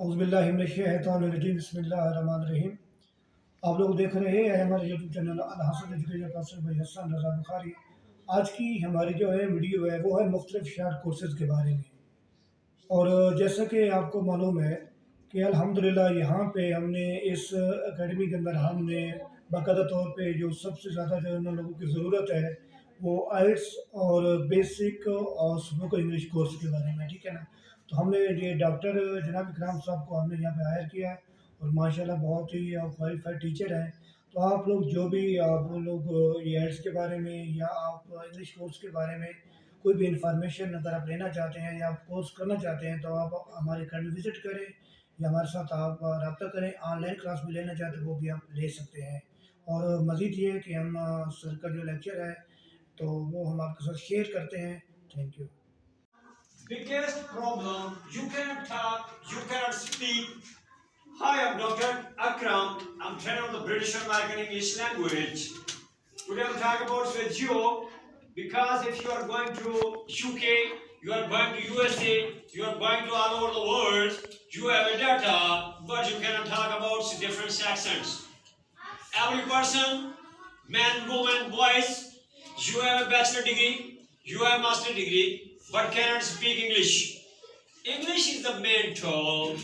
औज़ुबिल्लाहिमिनश्शैतानिर्रजीम बिस्मिल्लाहिर्रहमानिर्रहीम। आप लोग देख रहे हैं हमारे YouTube channel Al Hasan education person by Hasan Raza Bukhari. आज की हमारी जो है वीडियो है वो है मुख्तलिफ शार्ट कोर्सेज़ के बारे में। और जैसा कि आपको मालूम है कि अल्हम्दुलिल्लाह यहाँ पे हमने इस एकेडमी के अंदर हमने बाकायदा तौर पे जो सबसे ज़्यादा जो उन लोगों की ज़रूरत है वो आइल्स और बेसिक और स्पोकन इंग्लिश कोर्स के बारे में, ठीक है ना। तो हमने ये डॉक्टर जनाब इकराम साहब को हमने यहाँ पे हायर किया है और माशाल्लाह बहुत ही क्वालिफाइड टीचर हैं। तो आप लोग जो भी आप लोग ये आइल्स के बारे में या आप इंग्लिश कोर्स के बारे में कोई भी इंफॉर्मेशन अगर आप लेना चाहते हैं या आप कोर्स करना चाहते हैं तो आप हमारे अकेडमी विज़िट करें या हमारे साथ आप रब्ता करें। ऑनलाइन क्लास भी लेना चाहते हैं वो भी आप ले सकते हैं। और मज़ीद ये है कि हम सर का जो लेक्चर है तो वो हम आपके साथ शेयर करते हैं। Thank you. Biggest problem, you cannot talk, you cannot speak. Hi, I'm Dr. Akram. I'm trainer of the British American English language. Today I'm talking about with you because if you are going to UK, you are going to USA, you are going to all over the world, you have a data, but you cannot talk about different accents. Every person, man, woman, boys, you have a bachelor degree, you have a master degree, but cannot speak English. English is the main tool.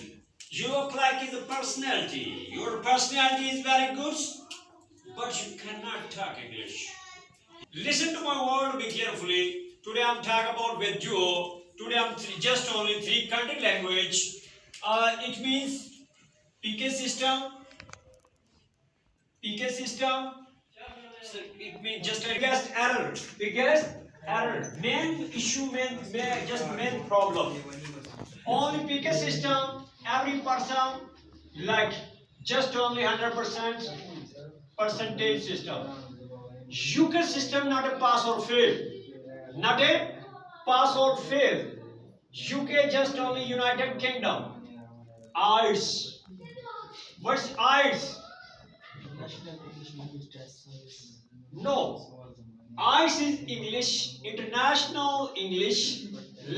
You look like is a personality. Your personality is very good, but you cannot talk English. Listen to my word, be carefully. Today I'm talking about with you. Today I'm just only three country language. It means PK system. PK system. So it means just a biggest error. Biggest error. Main issue, main problem. Only PK system, every person like just only 100% percentage system. UK system not a pass or fail. Not a pass or fail. UK just only United Kingdom. IELTS. What's IELTS? No. IELTS is English, International English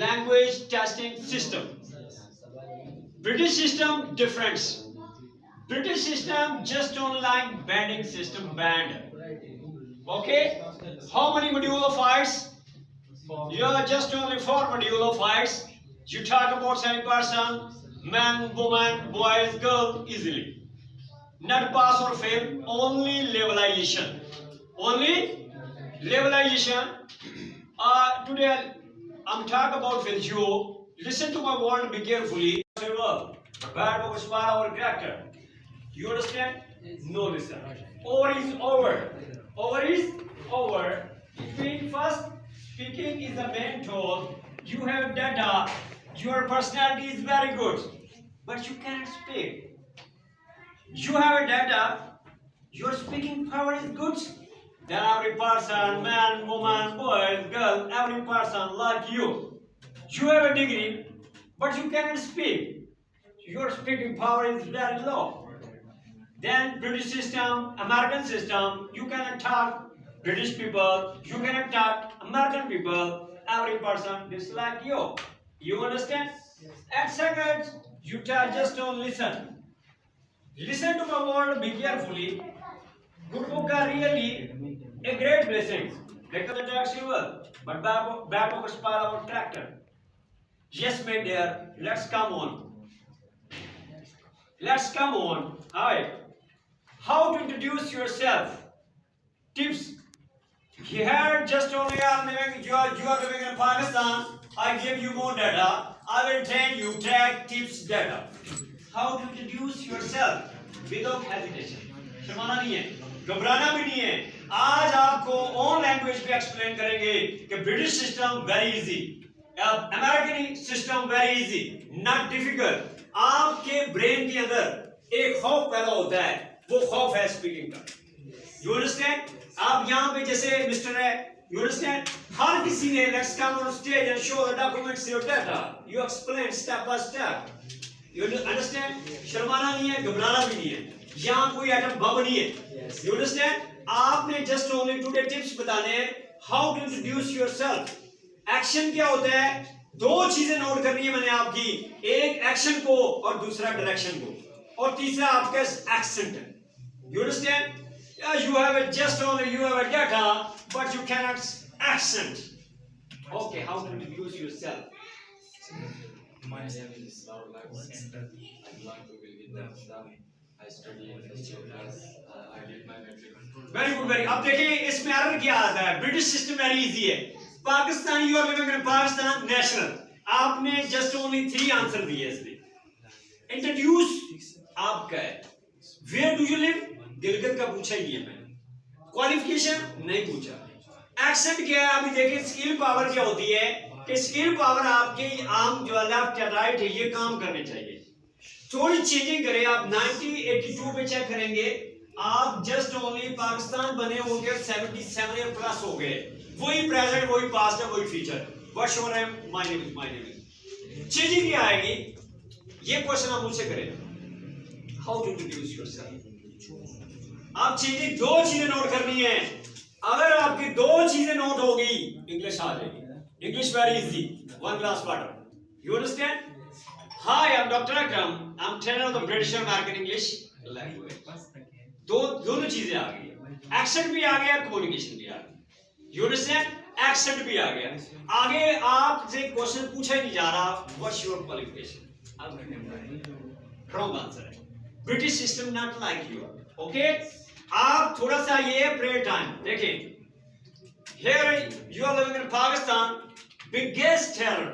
Language Testing System. British system different. British system just online banding system band. Okay? How many module of IELTS? You are just only 4 module of IELTS. You talk about any person, man, woman, boys, girl, easily. Not pass or fail, only levelization. Only levelization. Today I'm talking about with you. Listen to my word, be carefully. Bad over smart our character. You understand? No, listen. Over is over. Over is over. It means first speaking is the main tool. You have data. Your personality is very good, but you cannot speak. You have a data. Your speaking power is good. Then every person, man, woman, boy, girl, every person like you. You have a degree, but you cannot speak. Your speaking power is very low. Then British system, American system, you cannot talk British people, you cannot talk American people, every person dislike you. You understand? At second, you just don't listen. Listen to my word, be carefully. Good book are really a great blessing. Because the taxi will, but back of our tractor. Yes, my dear, let's come on. Let's come on. Hi. How to introduce yourself? Tips. Here, just only you are living in Pakistan. I give you more data. I will tell you tag tips data. How to introduce yourself without hesitation. शर्माना नहीं है, घबराना भी नहीं है. आज आपको on language पे explain करेंगे कि British system very easy, American system very easy, not difficult. आपके ब्रेन के अंदर एक खौफ पैदा होता है, वो खौफ है स्पीकिंग का. You understand? आप यहाँ पे जैसे मिस्टर है, यू अंडरस्टैंड, हर किसी ने let's come on stage and show the documents your data. You explain step by step. You understand? शर्माना नहीं है, घबराना भी नहीं है. यहाँ कोई आइटम बम नहीं है. You understand? आपने जस्ट ओनली टुडे टिप्स बताने हैं. How to introduce yourself. Action क्या होता है? दो चीजें नोट करनी है मैंने आपकी, एक एक्शन को और दूसरा डायरेक्शन को, और तीसरा आपका एक्सेंट है। You understand? You have a just only you have a data, but you cannot accent. Okay, how to introduce yourself? My name is Laura Center. I belong to Wilgindam. I study in first year class. I did my metric control. Very good, very. अब देखिए इसमें error क्या आता है? British system very easy है। Pakistan, you are living in Pakistan national, आपने just only 3 answer दिए इसमें। इंट्रोड्यूस आपका है, where do you live, Gilgit का पूछा ही नहीं है मैंने, क्वालिफिकेशन नहीं पूछा, एक्सेंट क्या है अभी देखिए, स्किल पावर क्या होती है कि स्किल पावर आपके आम जो लेफ्ट या राइट है ये काम करने चाहिए, थोड़ी चेंजिंग करें। आप 1982 पे चेक करेंगे, आप जस्ट ओनली पाकिस्तान बने होंगे 77 ईयर प्लस हो गए, वही प्रेजेंट वही पास्ट है वही future, what's your name, my name is. Changing क्या आएगी, ये क्वेश्चन आप मुझसे करें, हाउ टू इंट्रोड्यूस योरसेल्फ। आप चीजें, 2 चीजें नोट करनी है, अगर आपकी 2 चीजें नोट होगी इंग्लिश आ जाएगी। English very easy, 1 glass water, you understand? Hi, I'm Dr. Akram, I'm trainer of the British American English language. दोनों चीजें आ गई, एक्सेंट भी आ गया, कम्युनिकेशन भी आ गया, you understand? एक्सेंट भी आ गया। आगे आपसे क्वेश्चन पूछा ही नहीं जा रहा, what's your qualification? Wrong answer है, British system not like you, okay. आप थोड़ा सा ये प्रेयर टाइम देखें, here you are living in Pakistan, biggest terror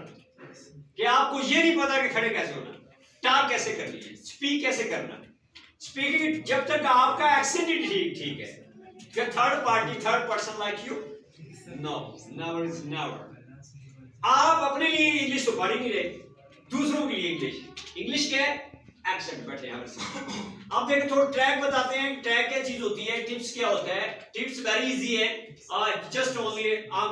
कि आपको ये नहीं पता कि खड़े कैसे होना, टॉक कैसे करनी है, स्पीक कैसे करना। स्पीकिंग जब तक आपका एक्सेंट ही ठीक है, क्या third party third person like you, no, never is never. आप अपने लिए इंग्लिश तो पढ़ ही नहीं रहे, दूसरों के लिए इंग्लिश क्या है, एक्सेंट बैठे हैं। अब देखो थोड़ा ट्रैक बताते हैं, ट्रैक क्या चीज होती है, टिप्स क्या होता है। टिप्स वेरी इजी है, just only I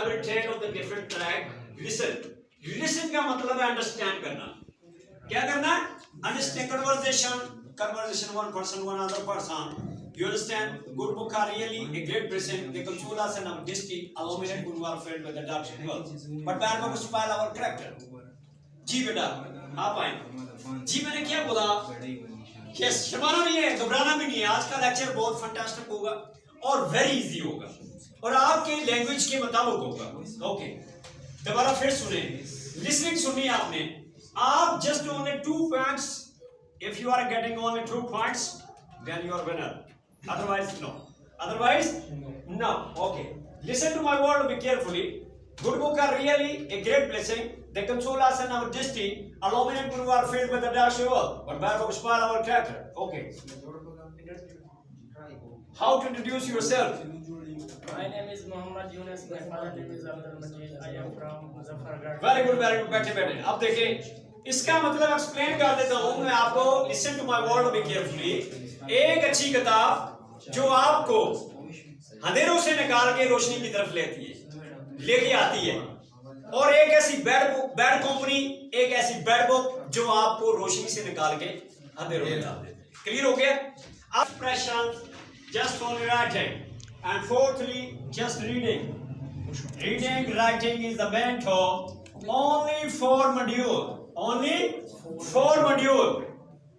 will tell of the different track. Listen का मतलब है अंडरस्टैंड करना, क्या करना, understand, conversation one person one other person, you understand? Good book are really a great present, they console us and our destiny, illuminate good warfare with the dark world, but bad book spoil our character। जी बेटा आप आए, जी मैंने क्या बोला, yes शर्माना नहीं है, घबराना भी नहीं है, आज का लेक्चर बहुत फंटास्टिक होगा और वेरी इजी होगा और आपके लैंग्वेज के मुताबिक होगा। ओके, दोबारा फिर सुने, लिसनिंग सुननी आपने, आप just only 2 points, if you are getting only 2 points then you are winner, otherwise no, okay, listen to my word, be carefully, good book are really a great blessing, they console us in our destiny, illuminate good are filled with the dark world, but bad books spoil our character। Okay, how to introduce yourself? My name is Muhammad Yunus. My father name is Abdul Majid. I am from Muzaffargarh. Very good, बैठे। अब देखिए इसका मतलब explain कर देता हूँ मैं आपको, listen to my word be carefully. एक अच्छी किताब जो आपको अंधेरों से निकाल के रोशनी की तरफ लेके आती है, और एक ऐसी बैड कंपनी, एक ऐसी बैड बुक जो आपको रोशनी से निकाल के अंधेरों में डाल देती है। क्लियर हो गया? Expression just only writing, and fourthly just reading, writing is the main tool, only 4 module,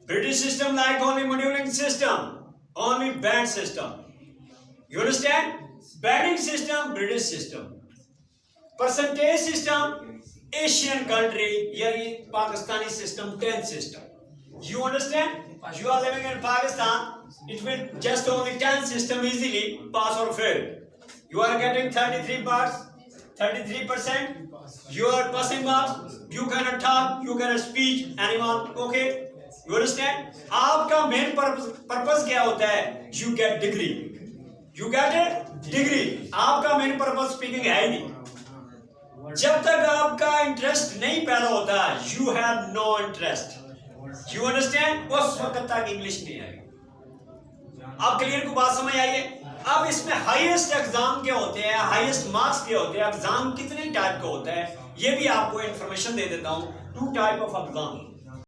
British system like only moduling system, only band system, you understand? Banding system, British system, percentage system, Asian country, yani Pakistani system, 10 system, you understand? You are living in Pakistan, it will just only 10 system easily pass or fail. You are getting 33 marks, 33%. You are passing marks. You cannot talk, you cannot speak anyone. Okay? You understand? आपका main purpose क्या होता है? You get degree. You get a degree. आपका main purpose speaking है ही नहीं। जब तक आपका interest नहीं पैदा होता, you have no interest. You understand? उस वक्त तक इंग्लिश नहीं आएगी। आप क्लियर को बात समझ आई है? अब इसमें हाईएस्ट एग्जाम क्या होते हैं, हाईएस्ट मार्क्स क्या होते हैं, एग्जाम कितने टाइप का होता है, ये भी आपको इंफॉर्मेशन दे देता हूं। 2 टाइप ऑफ एग्जाम,